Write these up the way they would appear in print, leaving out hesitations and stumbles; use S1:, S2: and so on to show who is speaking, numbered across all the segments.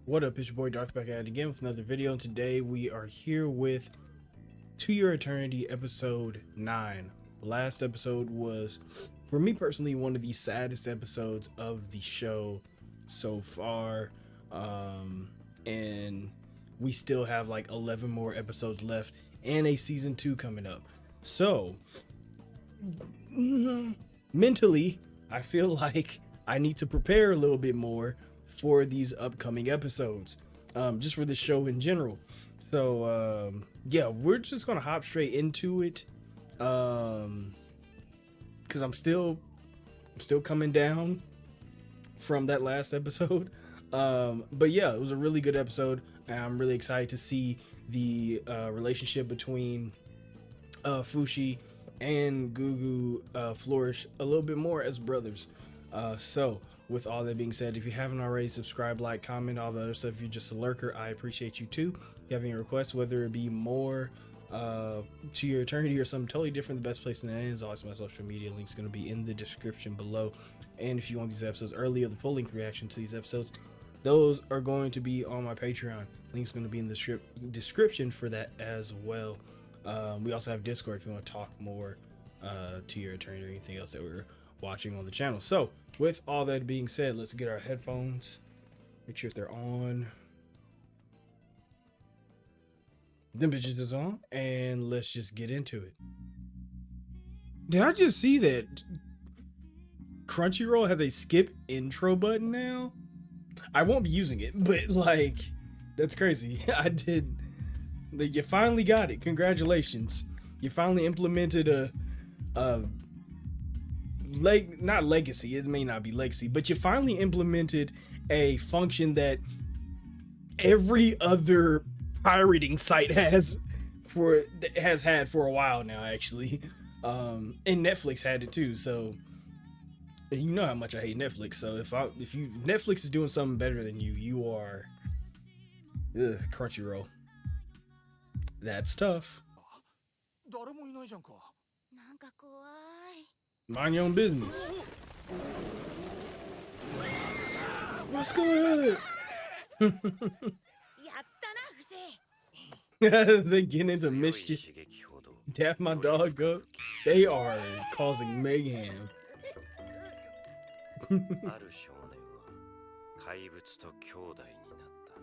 S1: What up, it's your boy Dvrth back at it again with another video, and today we are here with To Your Eternity episode 9. Last episode was, for me personally, one of the saddest episodes of the show so far, and we still have like 11 more episodes left and a season 2 coming up. So mentally, I feel like I need to prepare a little bit more for these upcoming episodes, just for the show in general. So yeah, we're just gonna hop straight into it, because I'm still coming down from that last episode. But yeah, it was a really good episode, and I'm really excited to see the relationship between Fushi and Gugu flourish a little bit more as brothers. So with all that being said, if you haven't already, subscribe, like, comment, all the other stuff. If you're just a lurker, I appreciate you too. If you have any requests, whether it be more To Your Eternity or something totally different, the best place in the end is always my social media. Link's going to be in the description below. And if you want these episodes early or the full length reaction to these episodes, those are going to be on my Patreon. Link's going to be in the description for that as well. We also have Discord if you want to talk more To Your Eternity or anything else that we're watching on the channel. So with all that being said, let's get our headphones, make sure they're on, them bitches is on, and let's just get into it. Did I just see that Crunchyroll has a skip intro button now? I won't be using it, but like, that's crazy. I did. You finally got it. Congratulations. You finally implemented a not legacy, it may not be legacy, but you finally implemented a function that every other pirating site has had for a while now, actually. And Netflix had it too. So you know how much I hate Netflix. So if Netflix is doing something better than you are Crunchyroll. That's tough. Mind your own business. Let's go ahead. They get into mischief. Dap my dog up. They are causing mayhem.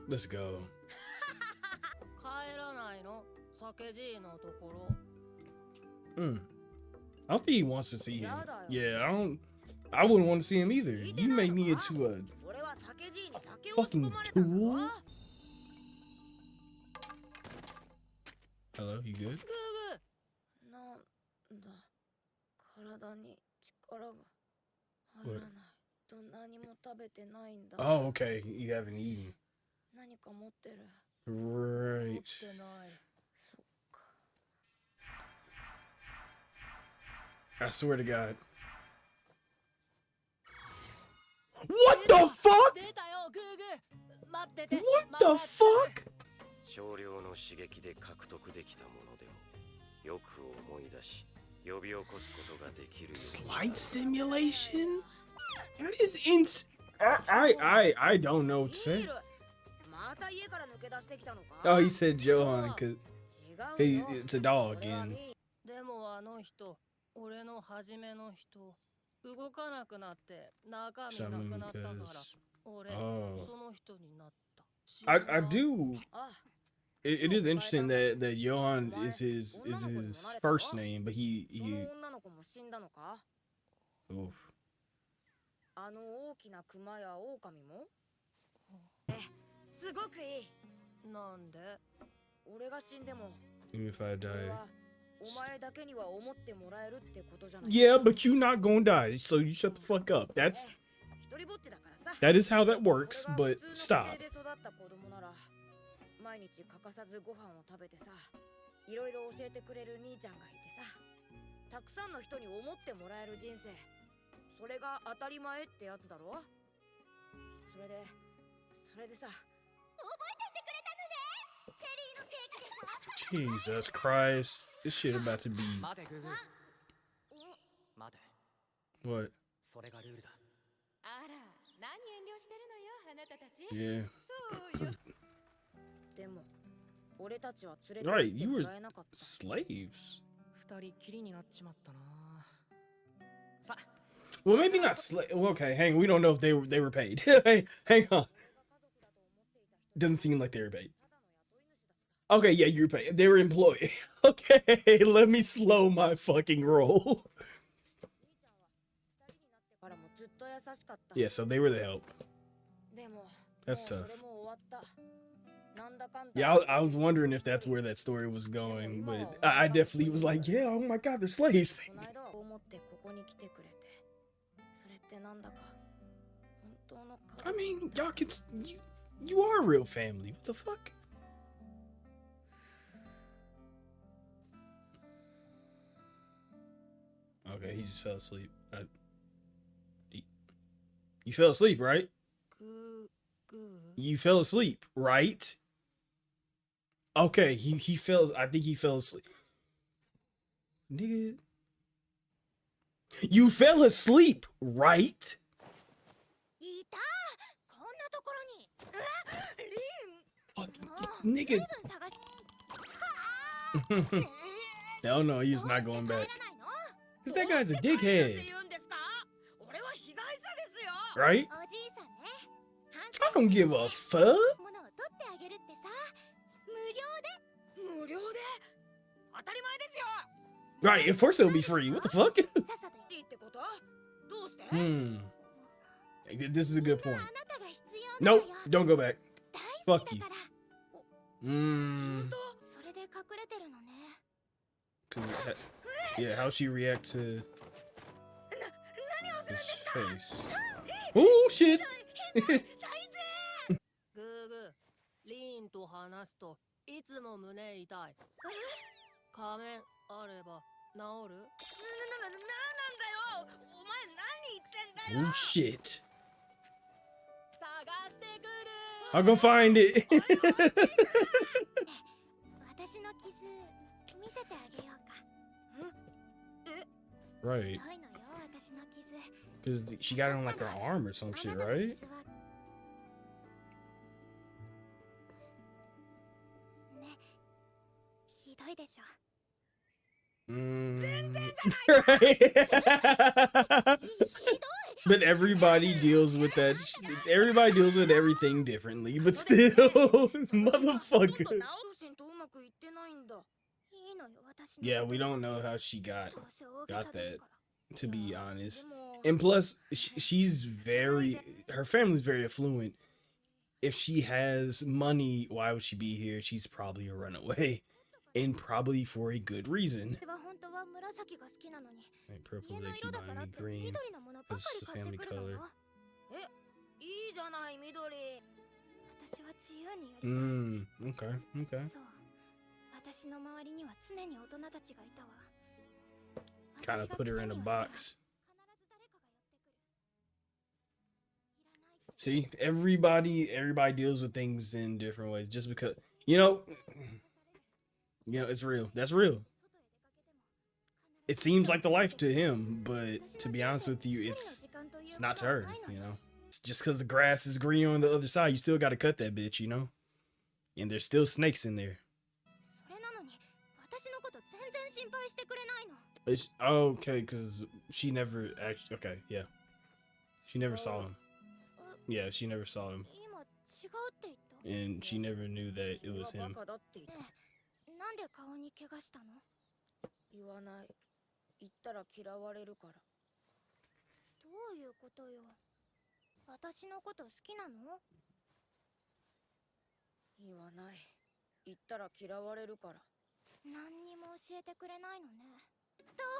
S1: Let's go. I don't think he wants to see him. Yeah, I wouldn't want to see him either. You made me into a fucking tool. Hello, you good? What? Oh, okay. You haven't eaten. Right. I swear to God. What the fuck? What the fuck? Slight stimulation? That is I don't know what to say. Oh, he said Johan because it's a dog and I do. It is interesting that Johan is his first name, but he oof. Even if I die. Yeah, but you not gonna die, so you shut the fuck up. That is how that works, but stop. Jesus Christ, this shit about to be. What? Yeah. Right, you were slaves. Well, maybe not slave. Well, okay, hang on. We don't know if they were paid. Hang on. Doesn't seem like they were paid. Okay, yeah, you're paid. They were employed. Okay, let me slow my fucking roll. Yeah, so they were the help. That's tough. Yeah, I was wondering if that's where that story was going, but I definitely was like, yeah, oh my god, they're slaves. I mean, y'all can, you are a real family. What the fuck? Okay, he just fell asleep. You fell asleep, right? You fell asleep, right? Okay, he fell. I think he fell asleep. Nigga, you fell asleep, right? Fucking nigga. Hell no, he's not going back. Cause that guy's a dickhead. Right? I don't give a fuck. Right, of course it'll be free. What the fuck? This is a good point. Nope, don't go back. Fuck you. Yeah, how she react to his face. Oh shit! Oh shit! I'll go find it. Right. Because she got it on like her arm or some shit, right? But everybody deals with that. Everybody deals with everything differently, but still, motherfucker. Yeah, we don't know how she got that, to be honest. And plus, she's her family's very affluent. If she has money, why would she be here? She's probably a runaway, and probably for a good reason. Right, purple, they keep buying me green. That's the family color. Okay. Kind of put her in a box. See, everybody deals with things in different ways. Just because, you know, it's real. That's real. It seems like the life to him, but to be honest with you, it's not to her. You know, it's just because the grass is green on the other side, you still got to cut that bitch. You know, and there's still snakes in there. It's okay, because she never actually. Okay, yeah, she never saw him. Yeah, she never saw him, and she never knew that it was him.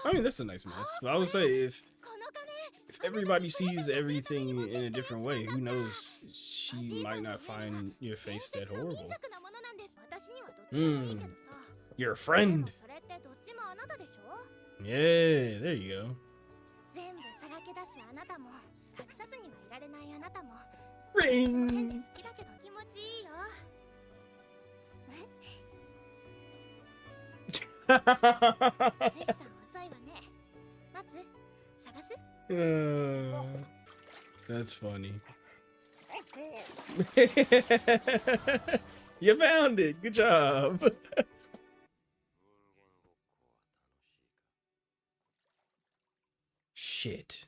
S1: I mean, that's a nice mess. But I would say if everybody sees everything in a different way, who knows? She might not find your face that horrible. You're a friend. Yeah, there you go. Ring. That's funny. You found it. Good job. Shit.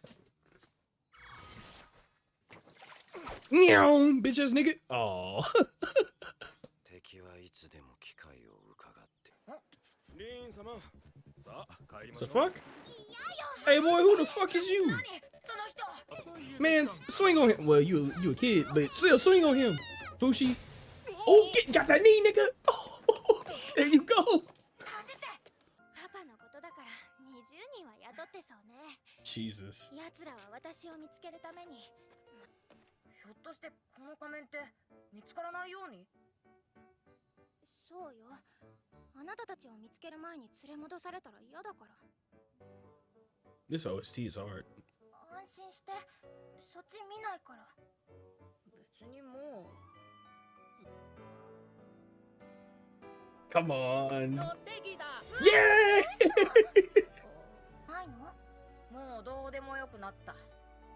S1: Meow, bitch ass nigga. Oh. The fuck? Hey boy, who the fuck is you? Man, swing on him. Well, you a kid, but still swing on him. Fushi. Oh, got that knee, nigga. Oh, there you go. Jesus.
S2: ひょっとしてこの仮面って見つからないようにそうよあなたたちを見つける前に連れ戻されたら嫌だから
S1: This OST is hard.
S2: 安心してそっち見ないから別にもう
S1: Come on.
S2: 取ってきた
S1: Yeah!
S2: ないのもうどうでもよくなった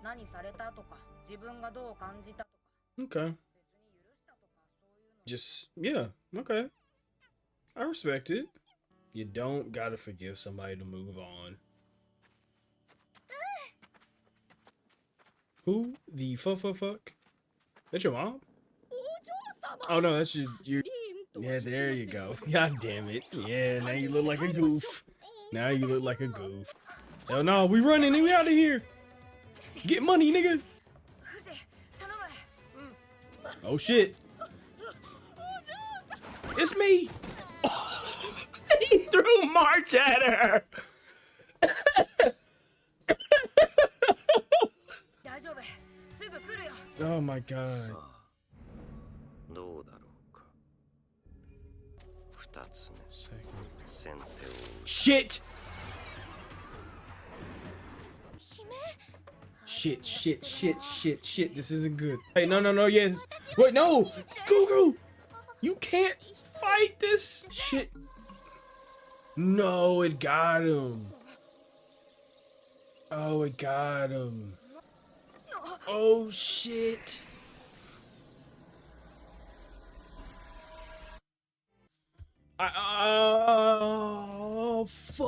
S2: 何されたとか自分がどう感じたとか
S1: Okay. Just, yeah, okay. I respect it. You don't gotta forgive somebody to move on. Who the fuck? That's your mom? Oh no, that's your. Yeah, there you go. God damn it. Yeah, now you look like a goof. Now you look like a goof. Hell no, we running and we out of here. Get money, nigga. Oh shit. It's me. He threw March at her. Oh my god. Shit. Shit. This isn't good. Hey, no, yes. Wait, no. Gugu. You can't fight this shit. No, it got him. Oh, it got him. Oh, shit. Oh, fuck.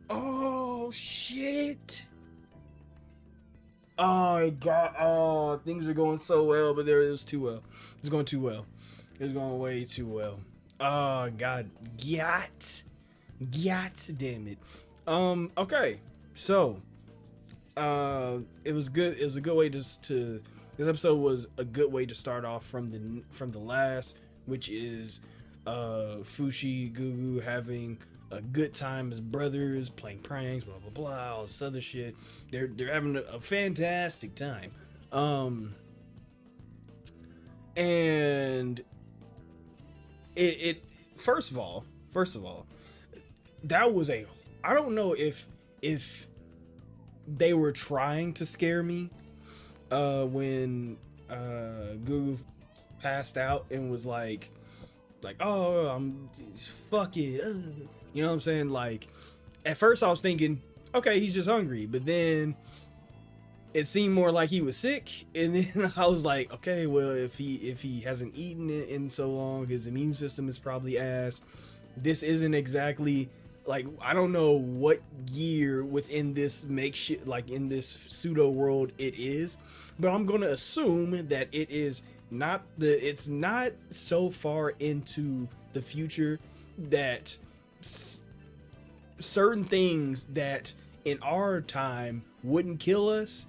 S1: Oh, shit. Oh, it got. Oh, things are going so well, but it was too well. It was going too well. It was going way too well. Oh, God. Got. Damn it. Okay. So, it was good. It was a good way to this episode was a good way to start off from the last, which is Fushi, Gugu having a good time as brothers, playing pranks, blah blah blah, all this other shit. They're having a fantastic time. And it first of all, that was I don't know if they were trying to scare me when Gugu passed out and was like oh, I'm fuck it, you know what I'm saying? Like at first I was thinking, okay, he's just hungry, but then it seemed more like he was sick, and then I was like, okay, well, if he hasn't eaten it in so long, his immune system is probably ass. This isn't exactly like, I don't know what year within this makeshift, like in this pseudo world it is, but I'm gonna assume that it is not it's not so far into the future that certain things that in our time wouldn't kill us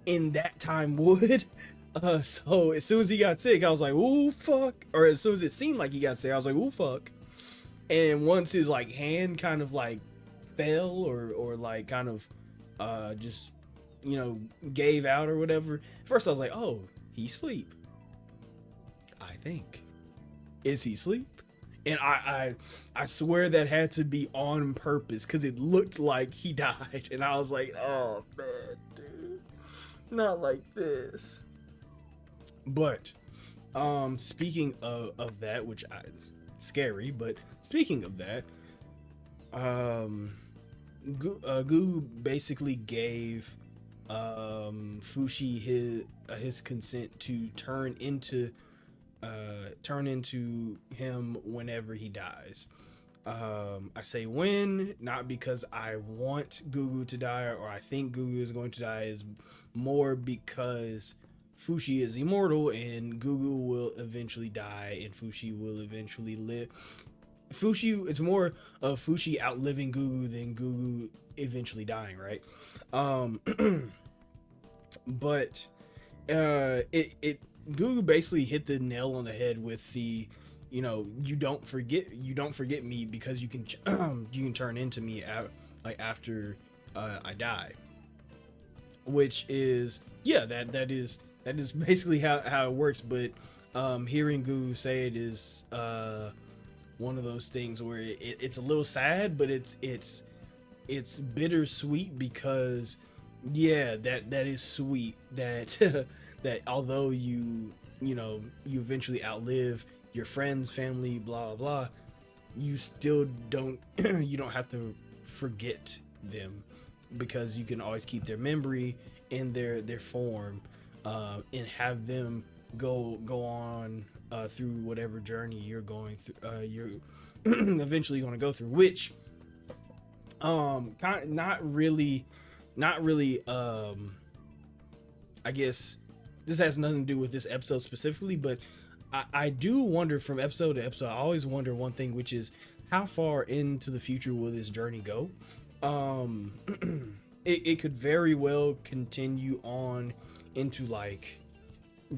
S1: in that time would. So as soon as he got sick, I was like, ooh fuck, or as soon as it seemed like he got sick, I was like, ooh fuck. And once his like hand kind of like fell or like kind of just, you know, gave out or whatever, first I was like, oh, he's asleep. I think. Is he asleep? And I swear that had to be on purpose because it looked like he died. And I was like, oh man, dude, not like this. But speaking of that, which scary, but speaking of that, Goo basically gave Fushi his consent to turn into him whenever he dies. I say when, not because I want Gugu to die or I think Gugu is going to die, is more because Fushi is immortal and Gugu will eventually die and Fushi will eventually live. It's more of Fushi outliving Gugu than Gugu eventually dying, right? But Gugu basically hit the nail on the head with the, you don't forget me because you can you can turn into me after I die, which is that is basically how it works. But hearing Gugu say it is one of those things where it's a little sad, but it's bittersweet because that is sweet that that although you eventually outlive your friends, family, blah blah blah, you still don't you don't have to forget them because you can always keep their memory in their form, and have them go on through whatever journey you're going through, you're eventually going to go through, which not really I guess this has nothing to do with this episode specifically, but I do wonder from episode to episode, I always wonder one thing, which is how far into the future will this journey go? It could very well continue on into like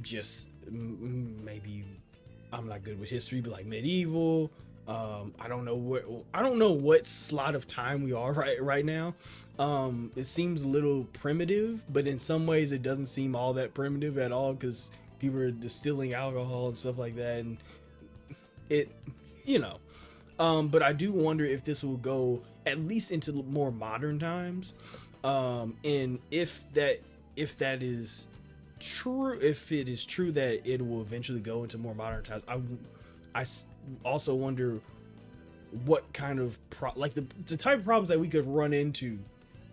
S1: just maybe, I'm not good with history, but like medieval. I don't know what slot of time we are right now. It seems a little primitive, but in some ways it doesn't seem all that primitive at all because people are distilling alcohol and stuff like that, and it, but I do wonder if this will go at least into more modern times, and if that is true, if it is true that it will eventually go into more modern times, I also wonder what kind of the type of problems that we could run into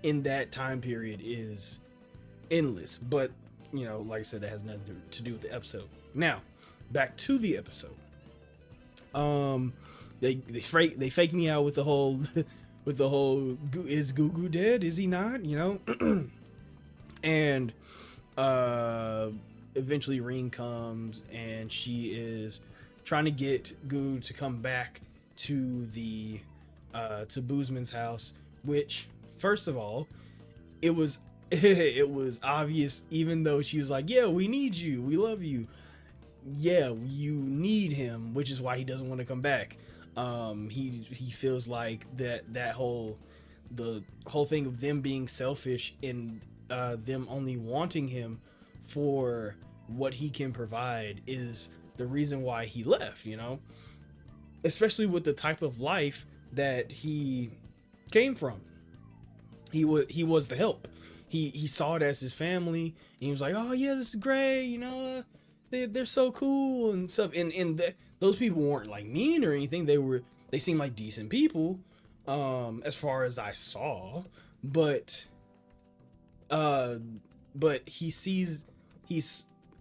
S1: in that time period is endless. But like I said, that has nothing to do with the episode. Now back to the episode. They fake me out with the whole is Gugu dead, is he not, and eventually Reen comes and she is trying to get Gugu to come back to the to Boozman's house, which first of all, it was obvious, even though she was like, yeah, we need you, we love you, yeah, you need him, which is why he doesn't want to come back. He feels like the whole thing of them being selfish and them only wanting him for what he can provide is the reason why he left, especially with the type of life that he came from. He was the help. He saw it as his family, and he was like, oh yeah, this is great, they're so cool and stuff. And those people weren't like mean or anything. They seemed like decent people, as far as I saw. But he's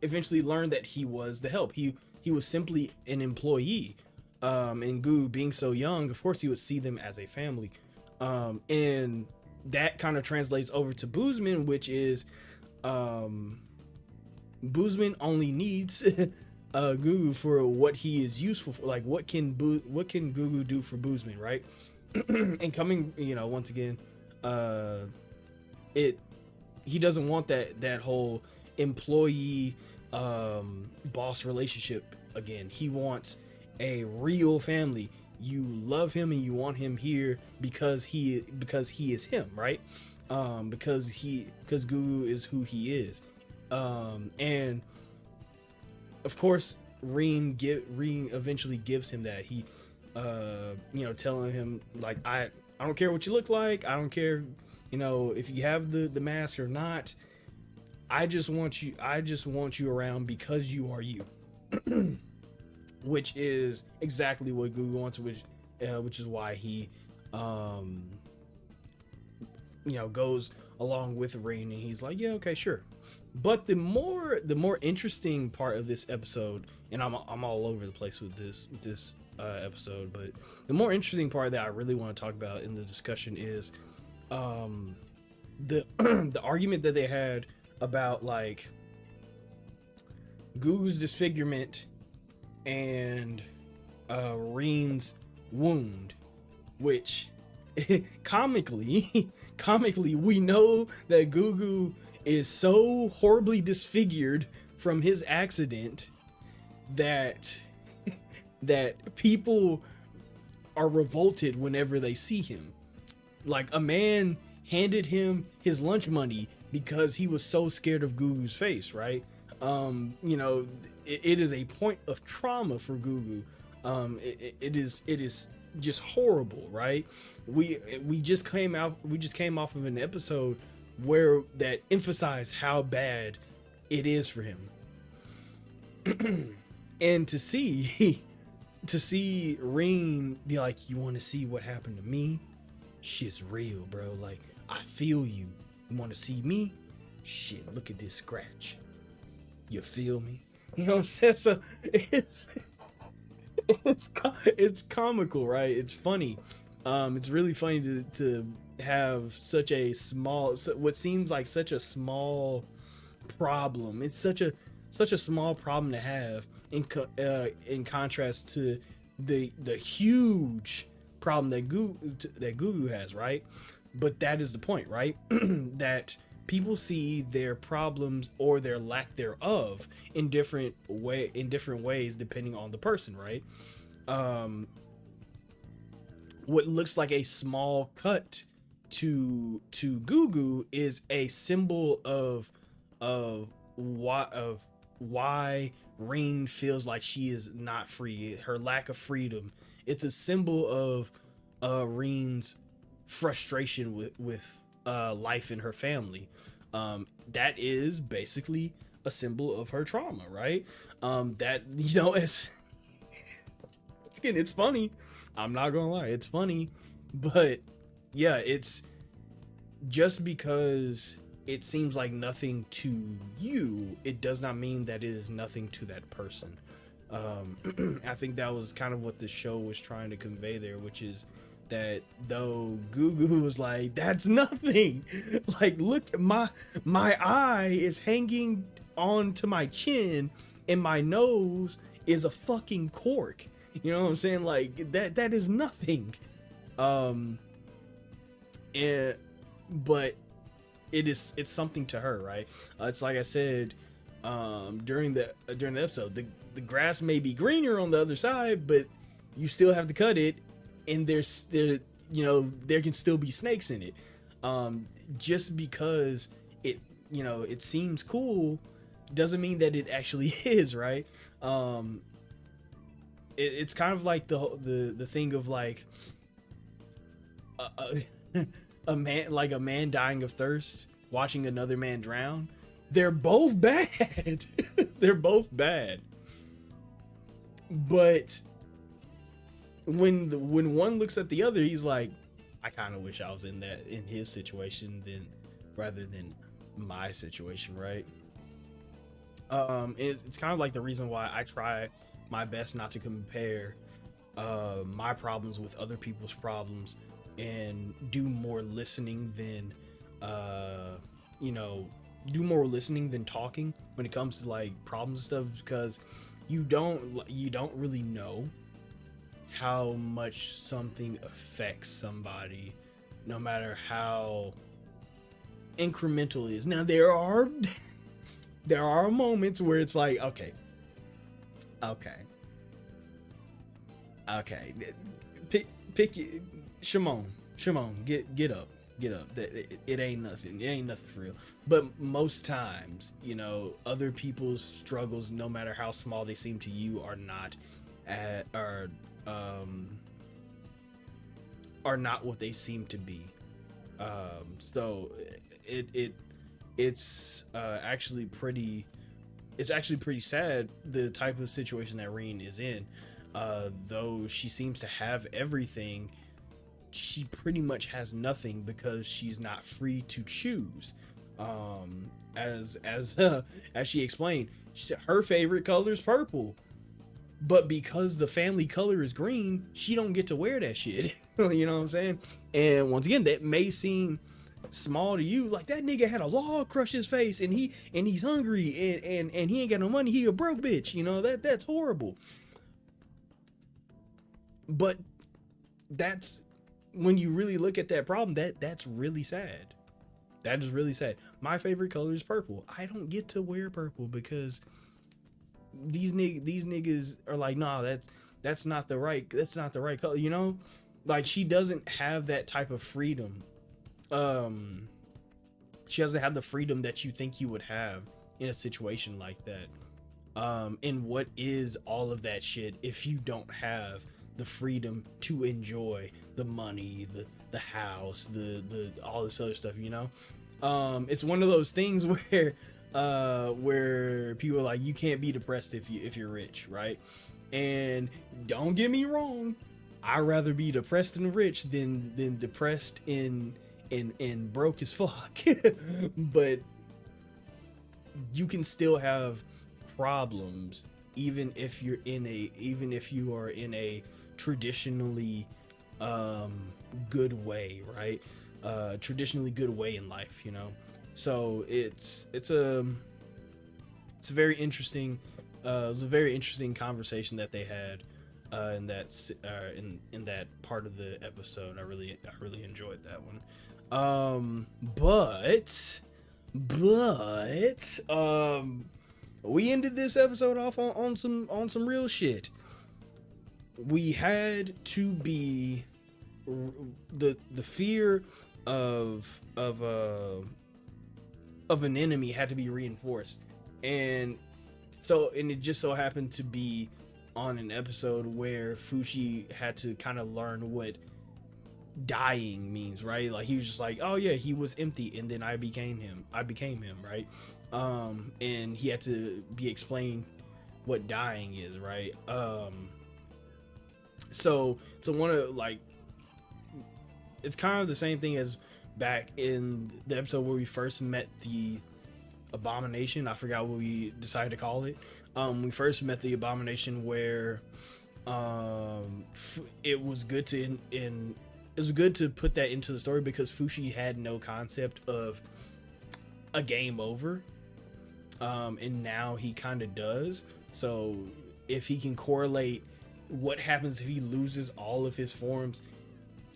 S1: eventually learned that he was the help. He was simply an employee. And Goo being so young, of course he would see them as a family. And that kind of translates over to Boozman, which is Boozman only needs Gugu for what he is useful for. Like what can Gugu do for Boozman, right? And coming, once again, he doesn't want that whole employee boss relationship again. He wants a real family. You love him and you want him here because he is him, right? Because Gugu is who he is. And of course Reen eventually gives him that. He telling him like, I don't care what you look like, I don't care if you have the mask or not, I just want you around because you are you. Which is exactly what Gugu wants, which is why he goes along with Reen, and he's like, yeah, okay, sure. But the more interesting part of this episode, and I'm all over the place with this episode, but the more interesting part that I really want to talk about in the discussion is the the argument that they had about like Gugu's disfigurement and Reen's wound, which comically we know that Gugu is so horribly disfigured from his accident that people are revolted whenever they see him. Like, a man handed him his lunch money because he was so scared of Gugu's face, right? You know, it is a point of trauma for Gugu. It is just horrible, right? We just came off of an episode where that emphasized how bad it is for him. And to see Reen be like, you want to see what happened to me? Shit's real, bro. Like, I feel you. You want to see me? Shit, look at this scratch. You feel me? You know what I'm saying? So it's comical, right? It's funny. It's really funny to have such a small, what seems like such a small problem. It's such a small problem to have in contrast to the huge problem that Gugu has, right? But that is the point, right? That people see their problems or their lack thereof in different ways depending on the person, right? What looks like a small cut to Gugu is a symbol of why Reen feels like she is not free, her lack of freedom. It's a symbol of Reen's frustration with life in her family. That is basically a symbol of her trauma, right? That, you know, it's funny. I'm not gonna lie, it's funny, but yeah, it's just because it seems like nothing to you, it does not mean that it is nothing to that person. I think that was kind of what the show was trying to convey there, which is that though Gugu was like, that's nothing. Like, look, my eye is hanging onto my chin and my nose is a fucking cork. You know what I'm saying? Like, that is nothing. But it's something to her, right? It's like I said during the episode, the grass may be greener on the other side, but you still have to cut it, and there can still be snakes in it. Just because it seems cool doesn't mean that it actually is, right? It's kind of like the thing of like a man dying of thirst, watching another man drown. They're both bad. They're both bad. But when one looks at the other, he's like, I kind of wish I was in his situation rather than my situation, right? It's kind of like the reason why I try my best not to compare my problems with other people's problems, and do more listening than talking when it comes to like problems and stuff, because you don't really know how much something affects somebody, no matter how incremental it is. Now there are moments where it's like, okay, pick Shimon, get up. It ain't nothing. It ain't nothing for real. But most times, other people's struggles, no matter how small they seem to you, are not what they seem to be. So it's actually pretty sad, the type of situation that Reen is in. Though she seems to have everything, she pretty much has nothing because she's not free to choose. As she explained, her favorite color is purple, but because the family color is green, she don't get to wear that shit. You know what I'm saying? And once again, that may seem small to you, like that nigga had a log crush his face, and he's hungry, and he ain't got no money. He a broke bitch. You know, that's horrible. But that's when you really look at that problem, that's really sad. That is really sad. My favorite color is purple. I don't get to wear purple because these niggas are like, nah, that's not the right color, you know? Like, she doesn't have that type of freedom. She doesn't have the freedom that you think you would have in a situation like that. And what is all of that shit if you don't have the freedom to enjoy the money, the house, the all this other stuff, you know? It's one of those things where people are like, you can't be depressed if you're rich, right? And don't get me wrong, I'd rather be depressed and rich than depressed and broke as fuck. But you can still have problems even if you are in a traditionally good way, right? Traditionally good way in life, you know. So it's a very interesting it was a very interesting conversation that they had in that part of the episode. I really enjoyed that one. But we ended this episode off on some real shit. We had to be the fear of an enemy had to be reinforced, and it just so happened to be on an episode where Fushi had to kind of learn what dying means, right? Like, he was just like, oh yeah, he was empty and then I became him, right? And he had to be explained what dying is, right? So one of, like, it's kind of the same thing as back in the episode where we first met the abomination. I forgot what we decided to call it. We first met the abomination where it was good to put that into the story because Fushi had no concept of a game over, and now he kind of does. So if he can correlate what happens if he loses all of his forms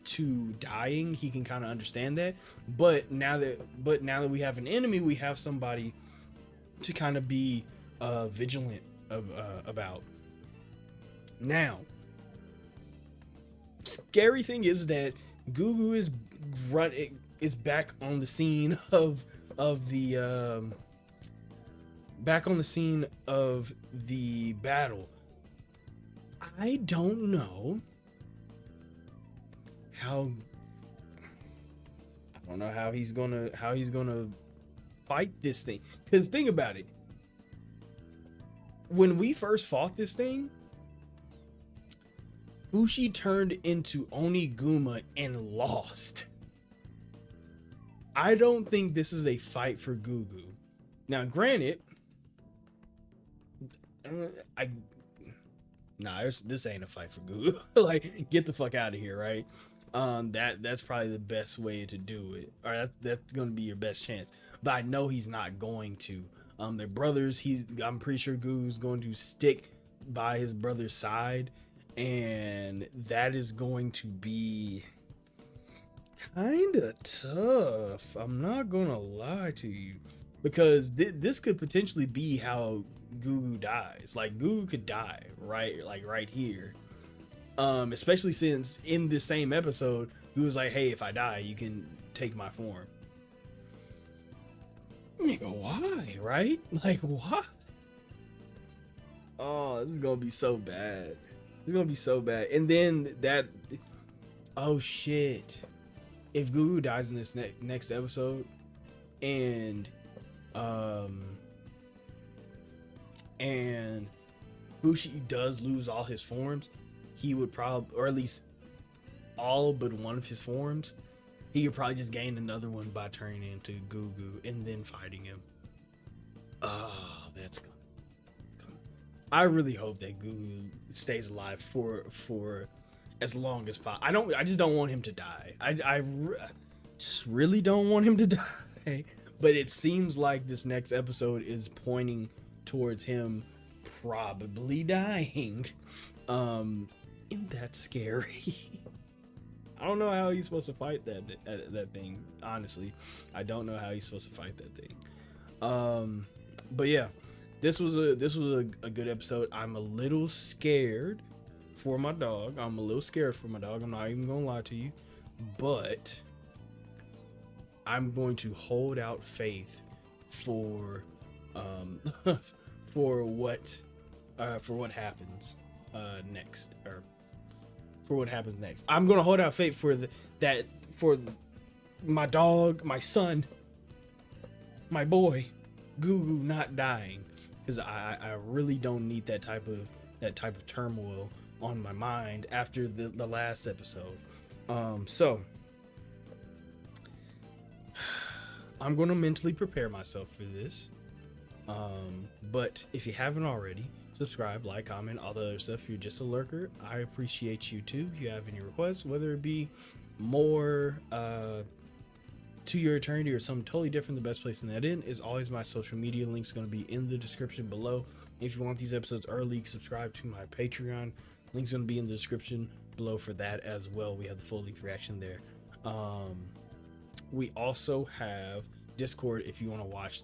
S1: to dying, he can kind of understand that. But now that we have an enemy, we have somebody to kind of be vigilant about. Now, scary thing is that Gugu is back on the scene of the battle. I don't know how he's gonna fight this thing. Because think about it. When we first fought this thing, Fushi turned into Oniguma and lost. I don't think this is a fight for Gugu. Now, granted, this ain't a fight for Gugu. Like, get the fuck out of here, right? That's probably the best way to do it, or that's gonna be your best chance. But I know he's not going to. They're brothers. I'm pretty sure Gugu's going to stick by his brother's side, and that is going to be kind of tough. I'm not gonna lie to you, because this could potentially be how Gugu dies. Like, Gugu could die right here. Especially since in this same episode, he was like, hey, if I die, you can take my form. Nigga, why? Right? Like, why? Oh, this is gonna be so bad. It's gonna be so bad. And then oh shit. If Gugu dies in this next episode, and Fushi does lose all his forms, he would probably, or at least all but one of his forms, he could probably just gain another one by turning into Gugu and then fighting him. Oh, that's good. I really hope that Gugu stays alive for as long as possible. I just don't want him to die. I just really don't want him to die. But it seems like this next episode is pointing towards him probably dying. Isn't that scary? I don't know how he's supposed to fight that thing. Honestly, I don't know how he's supposed to fight that thing. But yeah, this was a good episode. I'm a little scared for my dog. I'm not even gonna lie to you, but I'm going to hold out faith for for what happens next, or for what happens next. I'm gonna hold out faith for my dog, my son, my boy, Gugu not dying, because I really don't need that type of turmoil on my mind after the last episode. So I'm going to mentally prepare myself for this. But if you haven't already, subscribe, like, comment, all the other stuff. If you're just a lurker, I appreciate you too. If you have any requests, whether it be more To Your Eternity or something totally different, the best place in that is always my social media links going to be in the description below. If you want these episodes early, subscribe to my Patreon. Link's going to be in the description below for that as well. We have the full length reaction there. We also have Discord if you want to watch.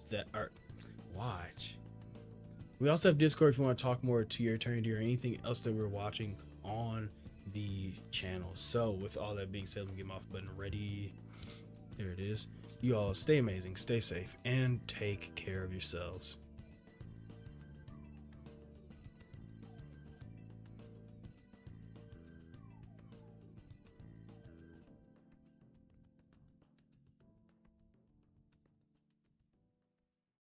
S1: We also have Discord if you want to talk more To Your Eternity or anything else that we're watching on the channel. So with all that being said, let me get my off button ready. There it is. You all stay amazing, stay safe, and take care of yourselves.